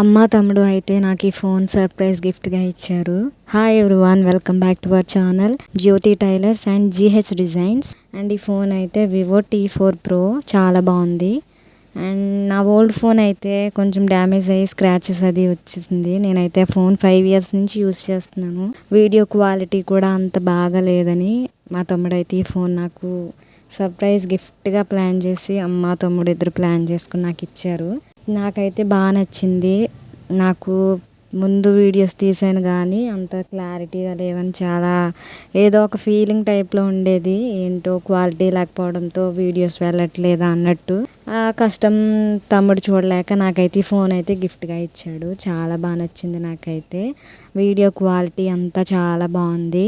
అమ్మ, తమ్ముడు అయితే నాకు ఈ ఫోన్ సర్ప్రైజ్ గిఫ్ట్‌గా ఇచ్చారు. Hi everyone, welcome back to our channel Jyoti tailors and GH designs. And ఈ ఫోన్ అయితే వివో T4 Pro చాలా బాగుంది. అండ్ నా ఓల్డ్ ఫోన్ అయితే కొంచెం డ్యామేజ్ అయ్యి స్క్రాచెస్ అది వచ్చేసింది. నేనైతే ఫోన్ 5 ఇయర్స్ నుంచి యూస్ చేస్తున్నాను. వీడియో క్వాలిటీ కూడా అంత బాగా లేదని మా తమ్ముడు అయితే ఈ ఫోన్ నాకు సర్ప్రైజ్ గిఫ్ట్‌గా ప్లాన్ చేసి అమ్మ, తమ్ముడు ఇద్దరు ప్లాన్ చేసుకుని నాకు ఇచ్చారు. నాకైతే బాగా నచ్చింది. నాకు ముందు వీడియోస్ తీసాను కానీ అంత క్లారిటీగా లేవని చాలా ఏదో ఒక ఫీలింగ్ టైప్లో ఉండేది. ఏంటో క్వాలిటీ లేకపోవడంతో వీడియోస్ వెళ్ళట్లేదా అన్నట్టు ఆ కష్టం తమ్ముడు చూడలేక నాకైతే ఈ ఫోన్ అయితే గిఫ్ట్గా ఇచ్చాడు. చాలా బాగా నచ్చింది నాకైతే. వీడియో క్వాలిటీ అంతా చాలా బాగుంది.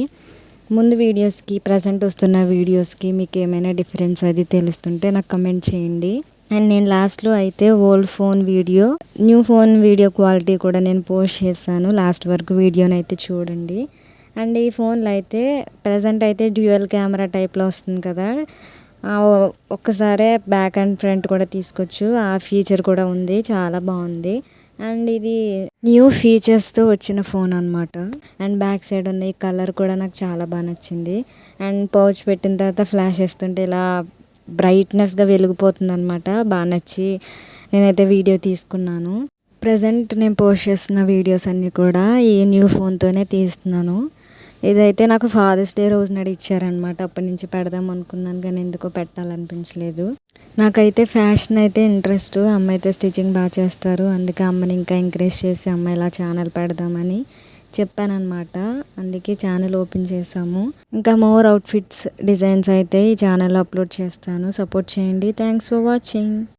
ముందు వీడియోస్కి ప్రజెంట్ వస్తున్న వీడియోస్కి మీకు ఏమైనా డిఫరెన్స్ అది తెలుస్తుంటే నాకు కమెంట్ చేయండి. అండ్ నేను లాస్ట్లో అయితే old phone video, new phone video quality కూడా నేను పోస్ట్ చేశాను. లాస్ట్ వరకు వీడియోని అయితే చూడండి. అండ్ ఈ ఫోన్లో అయితే ప్రజెంట్ అయితే డ్యూయల్ కెమెరా టైప్లో వస్తుంది కదా, ఒక్కసారే బ్యాక్ అండ్ ఫ్రంట్ కూడా తీసుకోవచ్చు. ఆ ఫీచర్ కూడా ఉంది, చాలా బాగుంది. అండ్ ఇది న్యూ ఫీచర్స్తో వచ్చిన ఫోన్ అనమాట. అండ్ బ్యాక్ సైడ్ ఉన్న ఈ కలర్ కూడా నాకు చాలా బాగా నచ్చింది. అండ్ పౌచ్ పెట్టిన తర్వాత ఫ్లాష్ వేస్తుంటే ఇలా బ్రైట్నెస్గా వెలిగిపోతుంది అనమాట. బాగా నచ్చి నేనైతే వీడియో తీసుకున్నాను. ప్రజెంట్ నేను పోస్ట్ చేస్తున్న వీడియోస్ అన్నీ కూడా ఈ న్యూ ఫోన్తోనే తీస్తున్నాను. ఇదైతే నాకు ఫాదర్స్ డే రోజు నాడు ఇచ్చారనమాట. అప్పటి నుంచి పెడదాం అనుకున్నాను కానీ ఎందుకో పెట్టాలనిపించలేదు. నాకైతే ఫ్యాషన్ అయితే ఇంట్రెస్ట్. అమ్మ అయితే స్టిచ్చింగ్ బాగా చేస్తారు. అందుకే అమ్మని ఇంకా ఎంకరేజ్ చేసి అమ్మ ఇలా ఛానల్ పెడదామని చెప్పానన్నమాట. అందుకే ఛానల్ ఓపెన్ చేసాము. ఇంకా మోర్ అవుట్ఫిట్స్ డిజైన్స్ అయితే ఈ ఛానల్లో అప్లోడ్ చేస్తాను. సపోర్ట్ చేయండి. Thanks for watching.